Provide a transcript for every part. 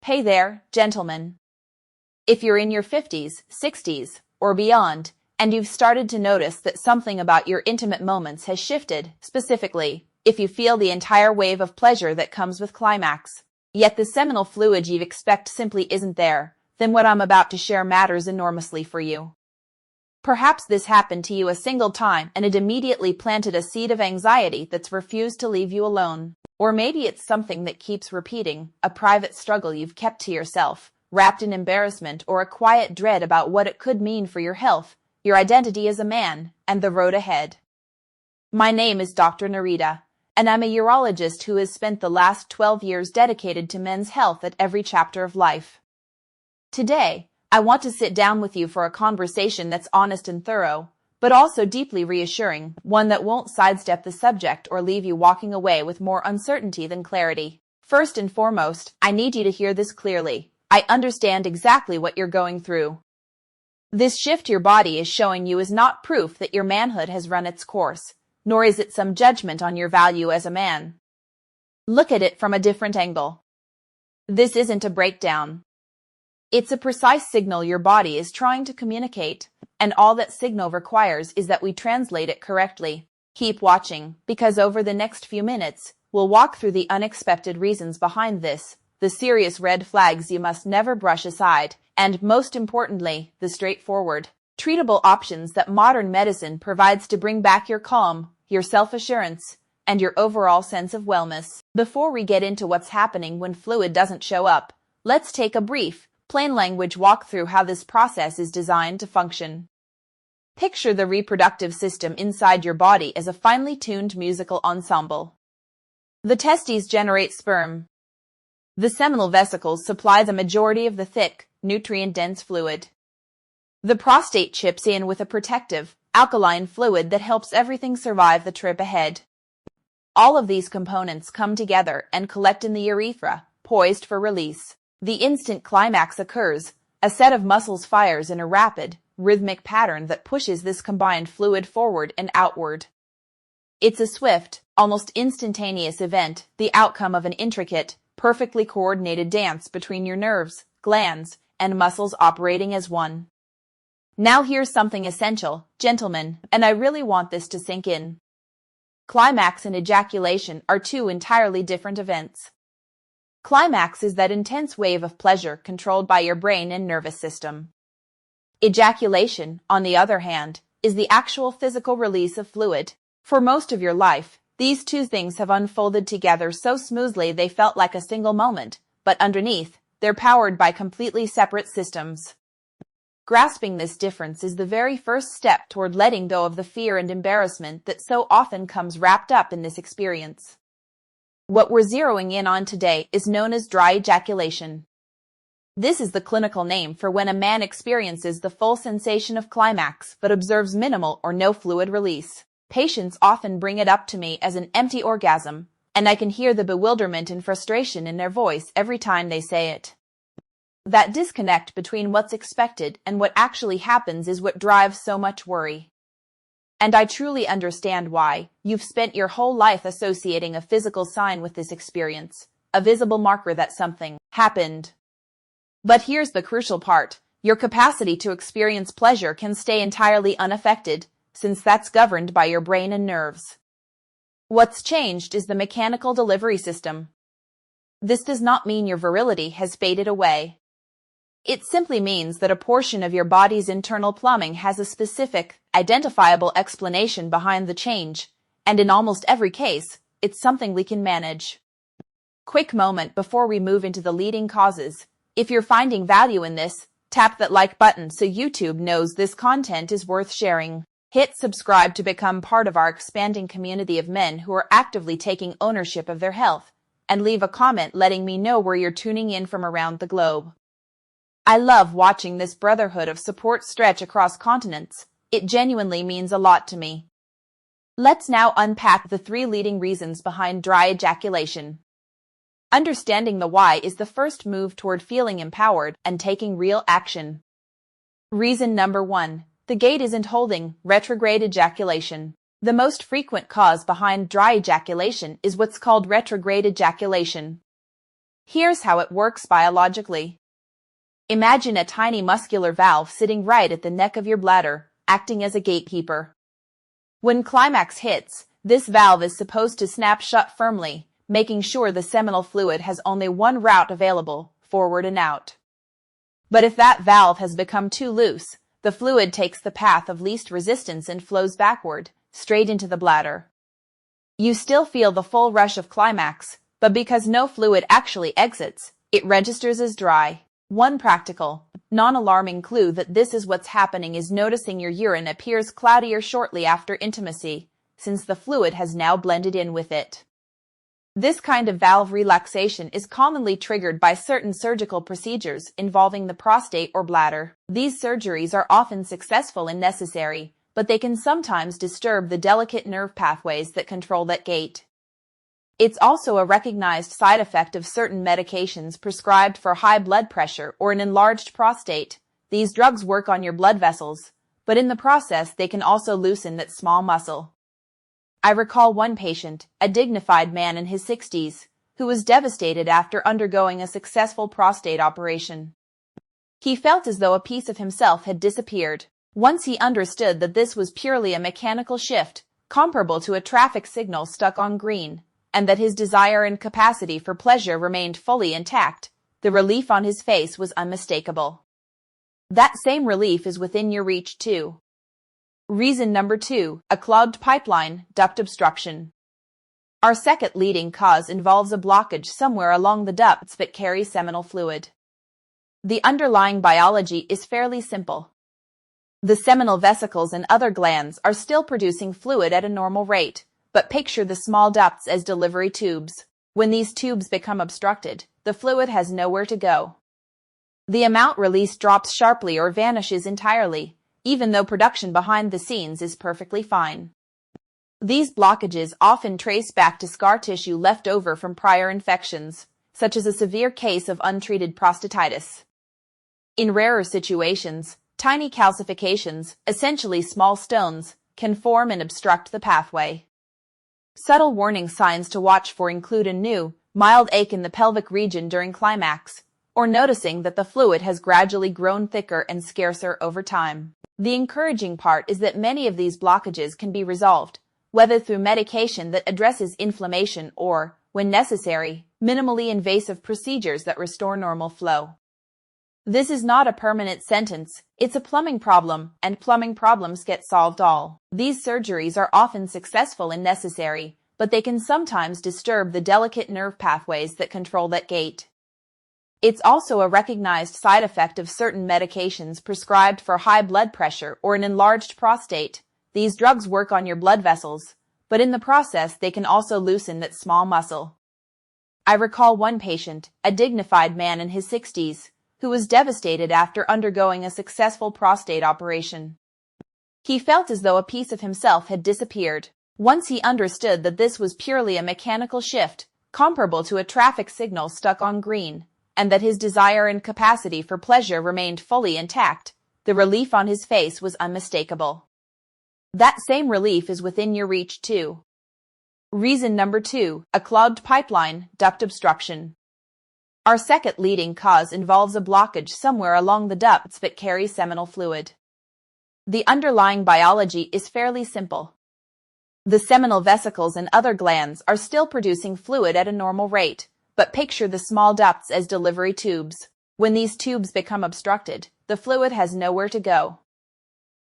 Hey there, gentlemen. If you're in your 50s, 60s, or beyond, and you've started to notice that something about your intimate moments has shifted, specifically, if you feel the entire wave of pleasure that comes with climax, yet the seminal fluid you expect simply isn't there, then what I'm about to share matters enormously for you. Perhaps this happened to you a single time and it immediately planted a seed of anxiety that's refused to leave you alone. Or maybe it's something that keeps repeating, a private struggle you've kept to yourself, wrapped in embarrassment or a quiet dread about what it could mean for your health, your identity as a man, and the road ahead. My name is Dr. Narita, and I'm a urologist who has spent the last 12 years dedicated to men's health at every chapter of life. Today, I want to sit down with you for a conversation that's honest and thorough, but also deeply reassuring, one that won't sidestep the subject or leave you walking away with more uncertainty than clarity. First and foremost, I need you to hear this clearly. I understand exactly what you're going through. This shift your body is showing you is not proof that your manhood has run its course, nor is it some judgment on your value as a man. Look at it from a different angle. This isn't a breakdown. It's a precise signal your body is trying to communicate, and all that signal requires is that we translate it correctly. Keep watching, because over the next few minutes, we'll walk through the unexpected reasons behind this, the serious red flags you must never brush aside, and most importantly, the straightforward, treatable options that modern medicine provides to bring back your calm, your self-assurance, and your overall sense of wellness. Before we get into what's happening when fluid doesn't show up, let's take a brief, plain language walk through how this process is designed to function. Picture the reproductive system inside your body as a finely tuned musical ensemble. The testes generate sperm. The seminal vesicles supply the majority of the thick, nutrient-dense fluid. The prostate chips in with a protective, alkaline fluid that helps everything survive the trip ahead. All of these components come together and collect in the urethra, poised for release. The instant climax occurs, a set of muscles fires in a rapid, rhythmic pattern that pushes this combined fluid forward and outward. It's a swift, almost instantaneous event, the outcome of an intricate, perfectly coordinated dance between your nerves, glands, and muscles operating as one. Now here's something essential, gentlemen, and I really want this to sink in. Climax and ejaculation are two entirely different events. Climax is that intense wave of pleasure controlled by your brain and nervous system. Ejaculation, on the other hand, is the actual physical release of fluid. For most of your life, these two things have unfolded together so smoothly they felt like a single moment, but underneath, they're powered by completely separate systems. Grasping this difference is the very first step toward letting go of the fear and embarrassment that so often comes wrapped up in this experience. What we're zeroing in on today is known as dry ejaculation. This is the clinical name for when a man experiences the full sensation of climax but observes minimal or no fluid release. Patients often bring it up to me as an empty orgasm, and I can hear the bewilderment and frustration in their voice every time they say it. That disconnect between what's expected and what actually happens is what drives so much worry. And I truly understand why. You've spent your whole life associating a physical sign with this experience, a visible marker that something happened. But here's the crucial part. Your capacity to experience pleasure can stay entirely unaffected, since that's governed by your brain and nerves. What's changed is the mechanical delivery system. This does not mean your virility has faded away. It simply means that a portion of your body's internal plumbing has a specific, identifiable explanation behind the change, and in almost every case, it's something we can manage. Quick moment before we move into the leading causes. If you're finding value in this, tap that like button so YouTube knows this content is worth sharing. Hit subscribe to become part of our expanding community of men who are actively taking ownership of their health, and leave a comment letting me know where you're tuning in from around the globe. I love watching this brotherhood of support stretch across continents. It genuinely means a lot to me. Let's now unpack the 3 leading reasons behind dry ejaculation. Understanding the why is the first move toward feeling empowered and taking real action. Reason number 1. The gate isn't holding, retrograde ejaculation. The most frequent cause behind dry ejaculation is what's called retrograde ejaculation. Here's how it works biologically. Imagine a tiny muscular valve sitting right at the neck of your bladder, acting as a gatekeeper. When climax hits, this valve is supposed to snap shut firmly, making sure the seminal fluid has only one route available, forward and out. But if that valve has become too loose, the fluid takes the path of least resistance and flows backward, straight into the bladder. You still feel the full rush of climax, but because no fluid actually exits, it registers as dry. One practical, non-alarming clue that this is what's happening is noticing your urine appears cloudier shortly after intimacy, since the fluid has now blended in with it. This kind of valve relaxation is commonly triggered by certain surgical procedures involving the prostate or bladder. These surgeries are often successful and necessary, but they can sometimes disturb the delicate nerve pathways that control that gate. It's also a recognized side effect of certain medications prescribed for high blood pressure or an enlarged prostate. These drugs work on your blood vessels, but in the process they can also loosen that small muscle. I recall one patient, a dignified man in his 60s, who was devastated after undergoing a successful prostate operation. He felt as though a piece of himself had disappeared. Once he understood that this was purely a mechanical shift, comparable to a traffic signal stuck on green, and that his desire and capacity for pleasure remained fully intact, the relief on his face was unmistakable. That same relief is within your reach too. Reason number 2, a clogged pipeline, duct obstruction. Our second leading cause involves a blockage somewhere along the ducts that carry seminal fluid. The underlying biology is fairly simple. The seminal vesicles and other glands are still producing fluid at a normal rate, but picture the small ducts as delivery tubes. When these tubes become obstructed, the fluid has nowhere to go. The amount released drops sharply or vanishes entirely, even though production behind the scenes is perfectly fine. These blockages often trace back to scar tissue left over from prior infections, such as a severe case of untreated prostatitis. In rarer situations, tiny calcifications, essentially small stones, can form and obstruct the pathway. Subtle warning signs to watch for include a new, mild ache in the pelvic region during climax, or noticing that the fluid has gradually grown thicker and scarcer over time. The encouraging part is that many of these blockages can be resolved, whether through medication that addresses inflammation or, when necessary, minimally invasive procedures that restore normal flow. This is not a permanent sentence, it's a plumbing problem, and plumbing problems get solved all. These surgeries are often successful and necessary, but they can sometimes disturb the delicate nerve pathways that control that gate. It's also a recognized side effect of certain medications prescribed for high blood pressure or an enlarged prostate. These drugs work on your blood vessels, but in the process they can also loosen that small muscle. I recall one patient, a dignified man in his 60s, who was devastated after undergoing a successful prostate operation. He felt as though a piece of himself had disappeared. Once he understood that this was purely a mechanical shift, comparable to a traffic signal stuck on green, and that his desire and capacity for pleasure remained fully intact, the relief on his face was unmistakable. That same relief is within your reach too. Reason number 2, a clogged pipeline, duct obstruction. Our second leading cause involves a blockage somewhere along the ducts that carry seminal fluid. The underlying biology is fairly simple. The seminal vesicles and other glands are still producing fluid at a normal rate, but picture the small ducts as delivery tubes. When these tubes become obstructed, the fluid has nowhere to go.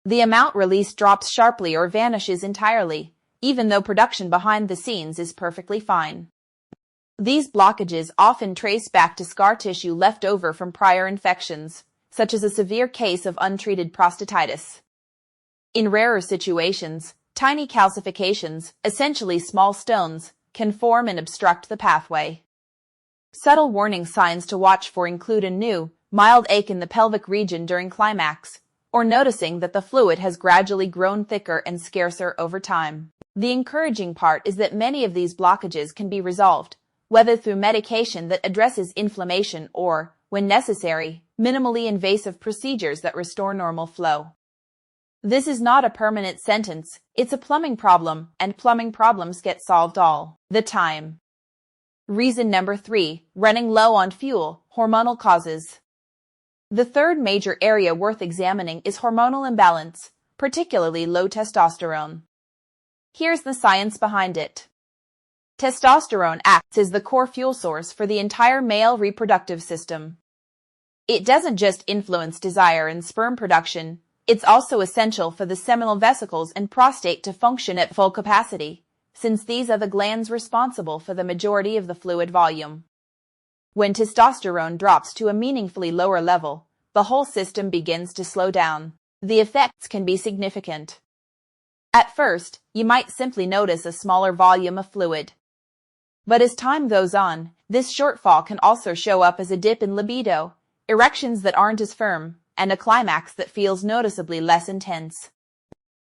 The amount released drops sharply or vanishes entirely, even though production behind the scenes is perfectly fine. These blockages often trace back to scar tissue left over from prior infections, such as a severe case of untreated prostatitis. In rarer situations, tiny calcifications, essentially small stones, can form and obstruct the pathway. Subtle warning signs to watch for include a new, mild ache in the pelvic region during climax, or noticing that the fluid has gradually grown thicker and scarcer over time. The encouraging part is that many of these blockages can be resolved, whether through medication that addresses inflammation or, when necessary, minimally invasive procedures that restore normal flow. This is not a permanent sentence, it's a plumbing problem, and plumbing problems get solved all the time. Reason number 3, running low on fuel, hormonal causes. The third major area worth examining is hormonal imbalance, particularly low testosterone. Here's the science behind it. Testosterone acts as the core fuel source for the entire male reproductive system. It doesn't just influence desire and sperm production, it's also essential for the seminal vesicles and prostate to function at full capacity, since these are the glands responsible for the majority of the fluid volume. When testosterone drops to a meaningfully lower level, the whole system begins to slow down. The effects can be significant. At first, you might simply notice a smaller volume of fluid. But as time goes on, this shortfall can also show up as a dip in libido, erections that aren't as firm, and a climax that feels noticeably less intense.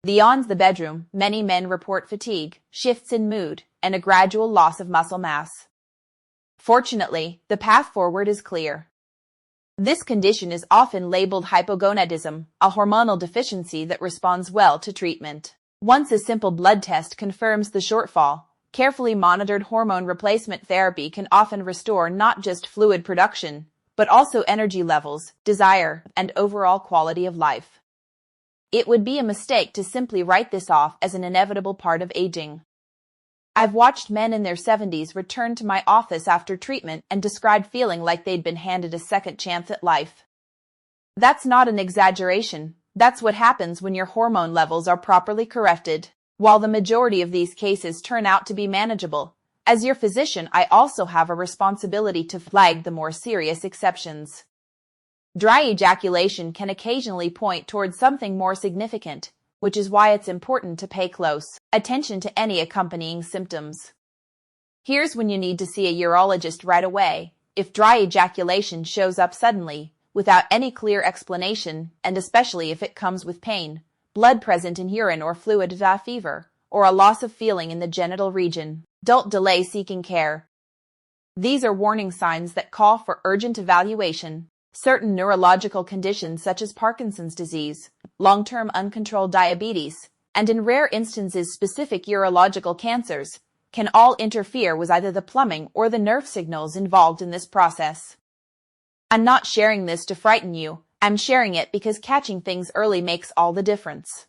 Beyond the bedroom, many men report fatigue, shifts in mood, and a gradual loss of muscle mass. Fortunately, the path forward is clear. This condition is often labeled hypogonadism, a hormonal deficiency that responds well to treatment. Once a simple blood test confirms the shortfall, carefully monitored hormone replacement therapy can often restore not just fluid production, but also energy levels, desire, and overall quality of life. It would be a mistake to simply write this off as an inevitable part of aging. I've watched men in their 70s return to my office after treatment and describe feeling like they'd been handed a second chance at life. That's not an exaggeration, that's what happens when your hormone levels are properly corrected. While the majority of these cases turn out to be manageable, as your physician I also have a responsibility to flag the more serious exceptions. Dry ejaculation can occasionally point towards something more significant, which is why it's important to pay close attention to any accompanying symptoms. Here's when you need to see a urologist right away. If dry ejaculation shows up suddenly, without any clear explanation, and especially if it comes with pain, blood present in urine or fluid, fever, or a loss of feeling in the genital region, don't delay seeking care. These are warning signs that call for urgent evaluation. Certain neurological conditions such as Parkinson's disease, long-term uncontrolled diabetes, and in rare instances specific urological cancers, can all interfere with either the plumbing or the nerve signals involved in this process. I'm not sharing this to frighten you, I'm sharing it because catching things early makes all the difference.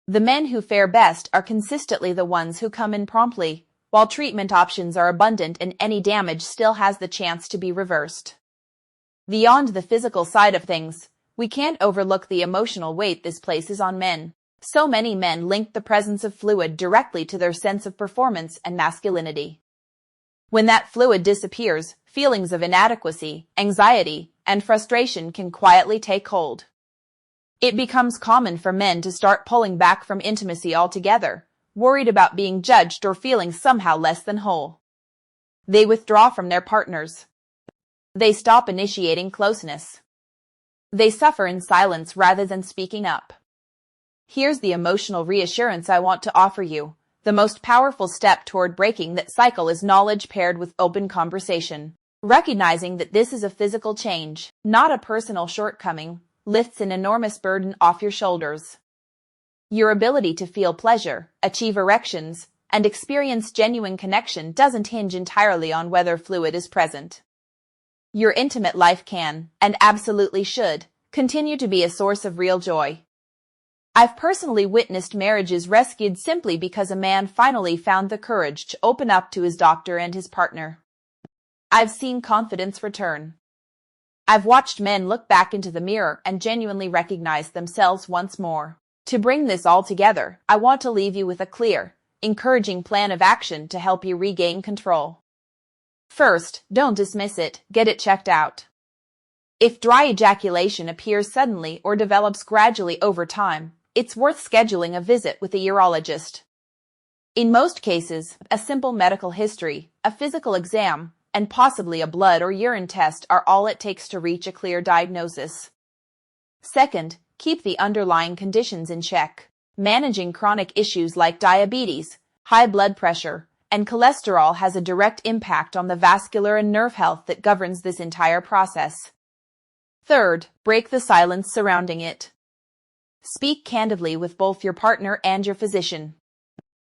The men who fare best are consistently the ones who come in promptly, while treatment options are abundant and any damage still has the chance to be reversed. Beyond the physical side of things, we can't overlook the emotional weight this places on men. So many men link the presence of fluid directly to their sense of performance and masculinity. When that fluid disappears, feelings of inadequacy, anxiety, and frustration can quietly take hold. It becomes common for men to start pulling back from intimacy altogether, worried about being judged or feeling somehow less than whole. They withdraw from their partners. They stop initiating closeness. They suffer in silence rather than speaking up. Here's the emotional reassurance I want to offer you. The most powerful step toward breaking that cycle is knowledge paired with open conversation. Recognizing that this is a physical change, not a personal shortcoming, lifts an enormous burden off your shoulders. Your ability to feel pleasure, achieve erections, and experience genuine connection doesn't hinge entirely on whether fluid is present. Your intimate life can, and absolutely should, continue to be a source of real joy. I've personally witnessed marriages rescued simply because a man finally found the courage to open up to his doctor and his partner. I've seen confidence return. I've watched men look back into the mirror and genuinely recognize themselves once more. To bring this all together, I want to leave you with a clear, encouraging plan of action to help you regain control. First, don't dismiss it, get it checked out. If dry ejaculation appears suddenly or develops gradually over time, it's worth scheduling a visit with a urologist. In most cases, a simple medical history, a physical exam, and possibly a blood or urine test are all it takes to reach a clear diagnosis. Second, keep the underlying conditions in check. Managing chronic issues like diabetes, high blood pressure, and cholesterol has a direct impact on the vascular and nerve health that governs this entire process. Third, break the silence surrounding it. Speak candidly with both your partner and your physician.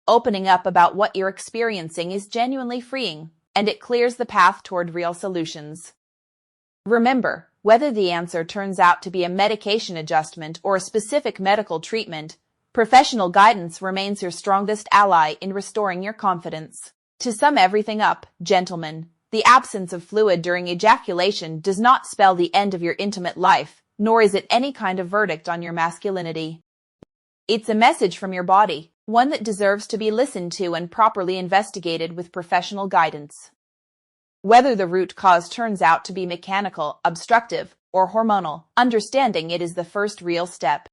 Opening up about what you're experiencing is genuinely freeing, and it clears the path toward real solutions. Remember, whether the answer turns out to be a medication adjustment or a specific medical treatment, professional guidance remains your strongest ally in restoring your confidence. To sum everything up, gentlemen, the absence of fluid during ejaculation does not spell the end of your intimate life, nor is it any kind of verdict on your masculinity. It's a message from your body, one that deserves to be listened to and properly investigated with professional guidance. Whether the root cause turns out to be mechanical, obstructive, or hormonal, understanding it is the first real step.